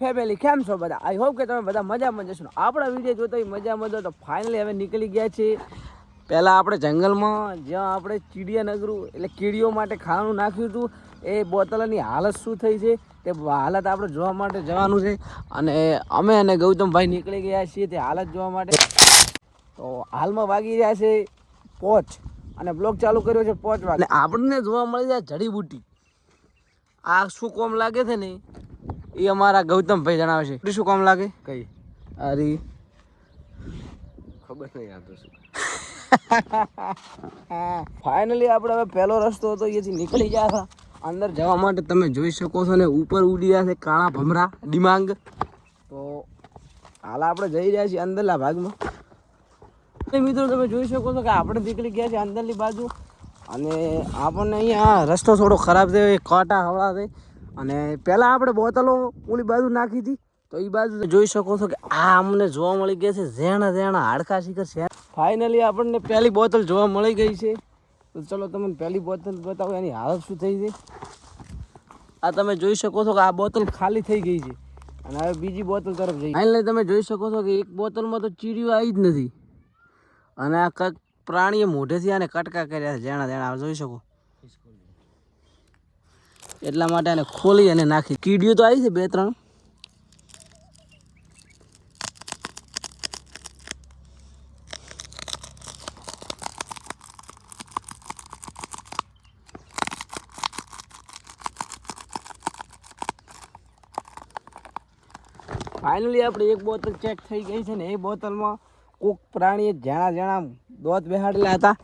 Family કેમ છો બધા? આઈ હોપ કે તમે બધા મજામાં જશો. આપણા વિડીયો જોતા મજામાં જો તો ફાઇનલી હવે નીકળી ગયા છે. પહેલાં આપણે જંગલમાં જ્યાં આપણે ચીડિયાનગરું એટલે કીડીઓ માટે ખાવાનું નાખ્યું હતું એ બોટલની હાલત શું થઈ છે તે હાલત આપણે જોવા માટે જવાનું છે. અને અમે અને ગૌતમભાઈ નીકળી ગયા છીએ તે હાલત જોવા માટે. તો હાલમાં વાગી રહ્યા છે 5 અને બ્લોગ ચાલુ કર્યો છે 5 વાગે. આપણને જોવા મળી જાય જડીબુટી. આ શું કોમ લાગે છે ને એ અમારા ગૌતમભાઈ જણાવે છે. શું કામ લાગે? કઈ અરે ખબર નહીં આવતો શું. ફાઇનલી આપણે હવે પહેલો રસ્તો હતો અહીંયાથી નીકળી ગયા હતા અંદર જવા માટે. તમે જોઈ શકો છો ને ઉપર ઉડી રહ્યા છે કાળા ભમરા ડિમાંગ. તો હાલ આપણે જઈ રહ્યા છીએ અંદરના ભાગમાં. મિત્રો તમે જોઈ શકો છો કે આપણે નીકળી ગયા છીએ અંદરની બાજુ. અને આપણને અહીંયા રસ્તો થોડો ખરાબ છે, કાંટા હવળા છે. અને પહેલાં આપણે બોટલો ઓલી બાજુ નાખી હતી તો એ બાજુ જોઈ શકો છો કે આ અમને જોવા મળી ગયા છે ઝેણા ઝેણા હાડકા શિખર છે. ફાઇનલી આપણને પહેલી બોટલ જોવા મળી ગઈ છે. તો ચલો તમને પહેલી બોટલ બતાવો એની હાલત શું થઈ છે. આ તમે જોઈ શકો છો કે આ બોટલ ખાલી થઈ ગઈ છે અને હવે બીજી બોટલ તરફ જઈ. ફાઇનલી તમે જોઈ શકો છો કે એક બોટલમાં તો ચીડીઓ આવી જ નથી અને આ કંઈક પ્રાણીએ મોઢેથી આને કટકા કર્યા છે ઝેણા ઝેણા જોઈ શકો. એટલા માટે આને ખોલી અને નાખી. કીડીઓ તો આવી છે 2-3. ફાઇનલી આપણે એક બોટલ ચેક થઈ ગઈ છે ને એ બોટલમાં કોઈક પ્રાણીએ ઝેણા ઝેણા દોત બેહાડેલા હતા.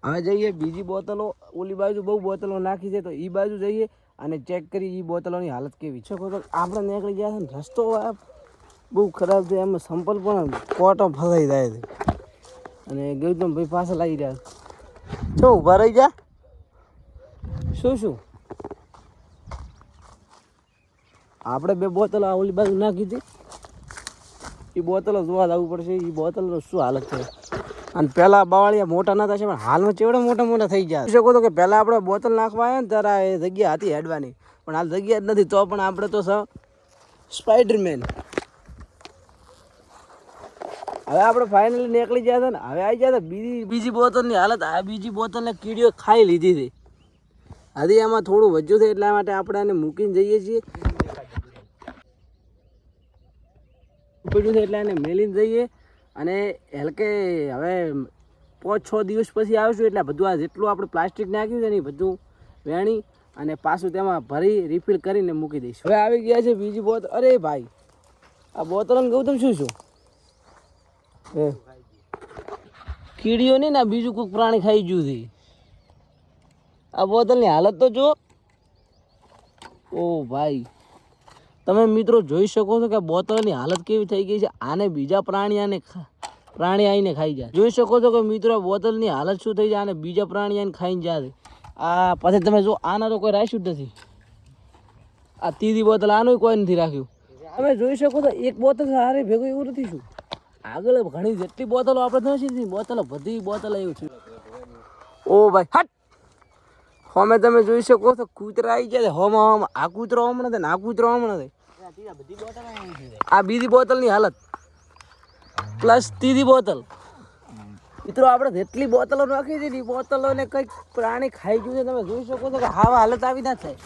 હવે જઈએ બીજી બોટલો ઓલી બાજુ બહુ બોટલો નાખી છે તો એ બાજુ જઈએ અને ચેક કરી એ બોટલોની હાલત કેવી છે. તો આપણે નીકળી ગયા છે ને રસ્તો બહુ ખરાબ છે, એમાં સંપલ પણ કોટો ફસાઈ જાય છે. અને ગૌતમભાઈ પાછળ આવી રહ્યા છે. છો ઊભા રહી જા. શું આપણે 2 બોટલો આ ઓલી બાજુ નાખી હતી એ બોટલો જોવા જવું પડશે એ બોટલનો શું હાલત છે. અને પહેલાં બાવાળિયા મોટા નતા છે પણ હાલમાં ચેવડા મોટા મોટા થઈ ગયા. શકો તો કે પહેલાં આપણે બોટલ નાખવા આવ્યા ને ત્યારે એ જગ્યા હતી હેડવાની પણ હાલ જગ્યા જ નથી. તો પણ આપણે તો સ્પાઈડરમેન. હવે આપણે ફાઇનલી નીકળી ગયા હતા ને હવે આવી ગયા હતા બીજી બોટલની હાલત. આ બીજી બોટલને કીડીઓ ખાઈ લીધી હતી. હજી એમાં થોડું વધ્યું છે એટલા માટે આપણે આને મૂકીને જઈએ છીએ. પડ્યું છે એટલે એને મેલીને જઈએ અને હલકે હવે 5-6 દિવસ પછી આવીશું એટલે બધું આ જેટલું આપણે પ્લાસ્ટિક નાખ્યું છે ને એ બધું વેણી અને પાછું તેમાં ભરી રિફિલ કરીને મૂકી દઈશું. હવે આવી ગયા છે બીજી બોટલ. અરે ભાઈ આ બોટલ ગૌતમ શું કીડીઓ નહીં ને બીજું કોઈક પ્રાણી ખાઈ ગયું છે. આ બોટલની હાલત તો જો. ઓ ભાઈ તમે મિત્રો જોઈ શકો છો કે બોટલની હાલત કેવી થઈ ગઈ છે. આને બીજા પ્રાણી આવીને ખાઈ જાય. જોઈ શકો છો કે મિત્રો બોટલની હાલત શું થઈ જાય. આને બીજા પ્રાણી આવીને ખાઈને જાય. આ પછી તમે જો આના તો કોઈ રાખ્યું જ નથી. આ ત્રીજી બોટલ આનું કોઈ નથી રાખ્યું. તમે જોઈ શકો છો એક બોટલ હારે ભેગું એવું નથી. શું આગળ ઘણી જેટલી બોટલો આપણે નથી બોટલો બધી બોટલ એવું છે. ઓ ભાઈ હટ હોમે તમે જોઈ શકો છો કૂતરા આવી જાય. હોમાં આ કૂતરો હમણાં ને આ કૂતરો હમણાં. આ બીજી બોટલની હાલત પ્લસ ત્રીજી બોટલ. મિત્રો આપણે જેટલી બોટલો નાખી છે એ બોટલોને કંઈક પ્રાણી ખાઈ ગયું છે. તમે જોઈ શકો છો કે હાવ હાલત આવી ના થાય.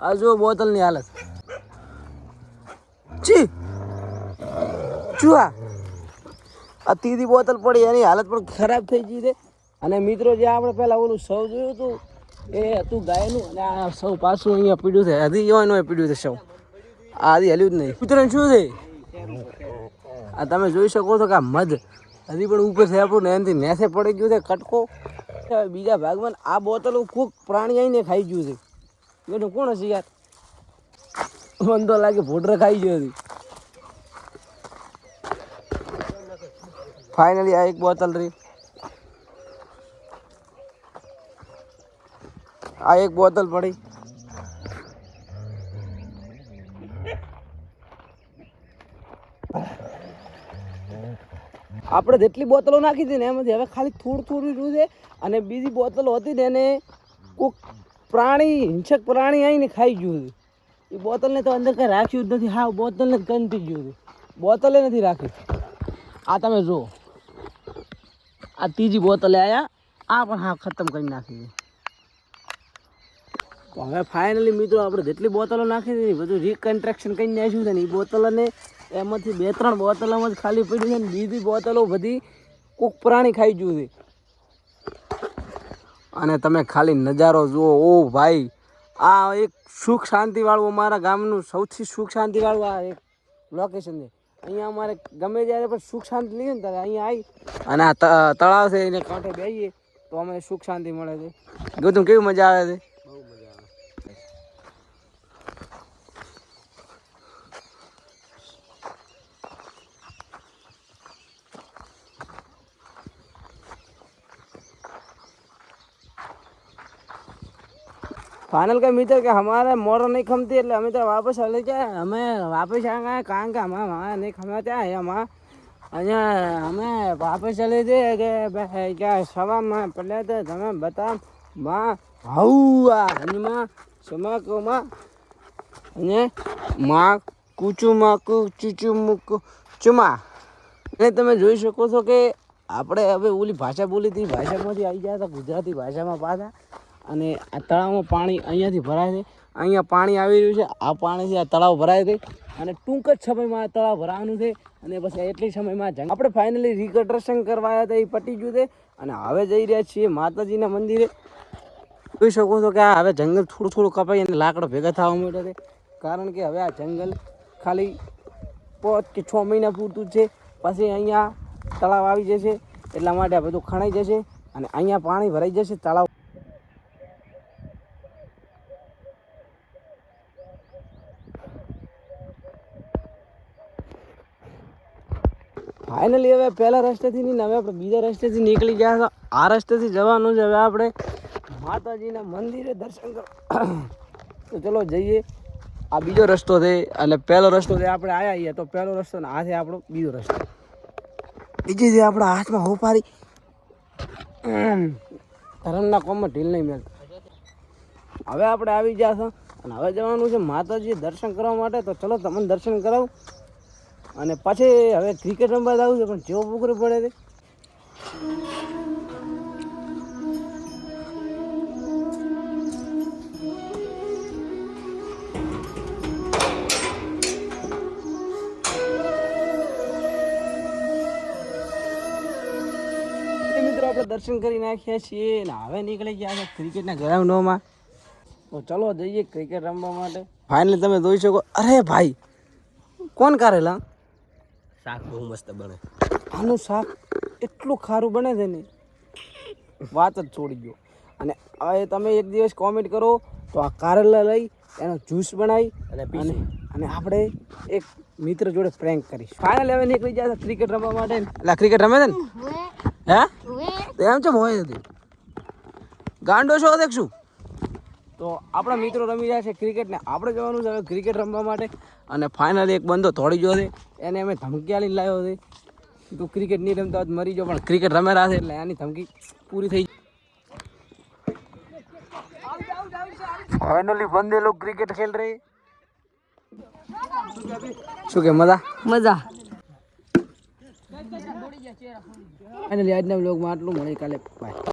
આ જો બોટલની હાલત છી ચૂહા. આ ત્રીજી બોટલ પડી એની હાલત પણ ખરાબ થઈ ગઈ છે. અને મિત્રો જે આપણે પહેલાં ઓલું સૌ જોયું હતું એ હતું ગાયનું અને આ સૌ પાછું અહીંયા પીડ્યું છે. હજી એવાનું પીડ્યું છે સૌ. આ હજી હલ્યું જ નહીં. મિત્રો શું છે આ તમે જોઈ શકો છો કે આ મધ હજી પણ ઉપર છે આપણું ને એનાથી નેસે પડી ગયું છે કટકો. બીજા ભાગમાં આ બોટલો કોઈક પ્રાણી આવીને ખાઈ ગયું છે. બેટું કોણ હશે યાર? મને તો લાગે ભોડર ખાઈ ગયો હતી. ફાઇનલી આ એક બોટલ રહી. આ એક બોટલ પડી. આપણે જેટલી બોટલો નાખી હતી ને એમાંથી હવે ખાલી થોડું રહ્યું છે. અને બીજી બોટલો હતી ને એને કોઈક પ્રાણી હિંસક પ્રાણી આવીને ખાઈ ગયું છે. એ બોટલને તો અંદર કંઈ રાખ્યું જ નથી. હા, બોટલને જ કંઈ ગયું છે, બોટલે નથી રાખી. આ તમે જુઓ, આ ત્રીજી બોટલે આવ્યા, આ પણ હા ખતમ કરી નાખી. તો હવે ફાઇનલી મિત્રો આપણે જેટલી બોટલો નાખી હતી બધું રિકન્સ્ટ્રક્શન કરી નાખ્યું છે ને, એ બોટલોને એમાંથી 2-3 બોટલોમાં જ ખાલી પડ્યું છે ને, બીજી બોટલો બધી કોક પ્રાણી ખાઈ ગયું છે. અને તમે ખાલી નજારો જુઓ. ઓ ભાઈ, આ એક સુખ શાંતિવાળું અમારા ગામનું સૌથી સુખ શાંતિવાળું આ એક લોકેશન છે. અહીંયા અમારે ગમે ત્યારે પણ સુખ શાંતિ લઈએ ને ત્યારે અહીંયા આવી અને આ તળાવ છે એને કાંઠે બેસીએ તો અમે સુખ શાંતિ મળે છે. ગૌતમ, કેવી મજા આવે છે? फाइनल का मित्र के हमारे मोर नहीं खमती એટલે અમે તો વાપસ ચલે જાય. અમે વાપસ આ ગયા કારણ કે અમારે નહીં ખમાતા અહીંયા અહીંયા અમે વાપસ ચલે જઈએ કે ભાઈ ક્યાં સવામાં પડે તો તમે બતા માં હાઉઆ હનીમાં સમાકોમાં અને માં કુચુમાં ચુચુમુક ચુમા. અને તમે જોઈ શકો છો કે આપણે હવે ઓલી ભાષા બોલી હતી, ભાષામાંથી આવી ગયા હતા ગુજરાતી ભાષામાં પાછા. અને આ તળાવમાં પાણી અહીંયાથી ભરાય છે. અહીંયા પાણી આવી રહ્યું છે, આ પાણીથી આ તળાવ ભરાય છે અને ટૂંક જ સમયમાં આ તળાવ ભરાવાનું છે. અને પછી એટલી સમયમાં આપણે ફાઇનલી રિકન્સ્ટ્રક્શન કરવા આવ્યા હતા, એ પતી ગયું છે. અને હવે જઈ રહ્યા છીએ માતાજીના મંદિરે. જોઈ શકો છો કે આ હવે જંગલ થોડું થોડું કપાઈ અને લાકડો ભેગા થવા માંડ્યા છે. કારણ કે હવે આ જંગલ ખાલી 5 કે 6 મહિના પૂરતું જ છે, પછી અહીંયા તળાવ આવી જશે. એટલા માટે આ બધું ખણાઈ જશે અને અહીંયા પાણી ભરાઈ જશે તળાવ. ફાઇનલી હવે પહેલા રસ્તેથી નહીં, હવે આપણે બીજા રસ્તેથી નીકળી ગયા હતા. આ રસ્તેથી જવાનું છે હવે આપણે માતાજીના મંદિરે દર્શન કરવા. તો ચલો જઈએ. આ બીજો રસ્તો છે એટલે પહેલો રસ્તો છે આપણે આવ્યા છીએ તો પહેલો રસ્તો ને આ છે આપણો બીજો રસ્તો. બીજી છે આપણા હાથમાં હોપારી ધર્મના કોમમાં ઢીલ નહીં મળતા. હવે આપણે આવી ગયા છો અને હવે જવાનું છે માતાજી દર્શન કરવા માટે. તો ચલો તમને દર્શન કરાવું અને પછી હવે ક્રિકેટ રમવા જવું છે પણ જેવો બુકરે પડે છે. મિત્રો આપણે દર્શન કરી નાખ્યા છીએ ને હવે નીકળી ગયા છે ક્રિકેટના ગ્રાઉન્ડમાં. તો ચલો જઈએ ક્રિકેટ રમવા માટે. ફાઇનલી તમે જોઈ શકો. અરે ભાઈ, કોણ કારેલા? શાક બહુ મસ્ત બને. આનું શાક એટલું ખારું બને છે ને વાત જ છોડી ગયો. અને હવે તમે એક દિવસ કોમેન્ટ કરો તો આ કારેલા લઈ એનો જ્યુસ બનાવી અને આપણે એક મિત્ર જોડે પ્રેન્ક કરીશ. ફાઇનલી હવે નીકળી જાય ક્રિકેટ રમવા માટે. એટલે ક્રિકેટ રમે છે ને? હે તો એમ છે હોય નથી ગાંડો છો દેખશું. તો આપણા મિત્રો રમી રહ્યા છે ક્રિકેટ ને આપણે જવાનું છે હવે ક્રિકેટ રમવા માટે. અને ફાઇનલી એક બંદો થોડી ગયો છે, એને અમે ધમકી આલીને લાવ્યો છે તું ક્રિકેટ નહીં રમતા જ મરી જાઓ, પણ ક્રિકેટ રમે રહ્યા છે એટલે એની ધમકી પૂરી થઈ. ફાઇનલી બંદે લોગ ક્રિકેટ ખેલ રહે. શું કે મજા મજા. ફાઇનલી આજના બ્લોગમાં આટલું. મળે કાલે. બાય.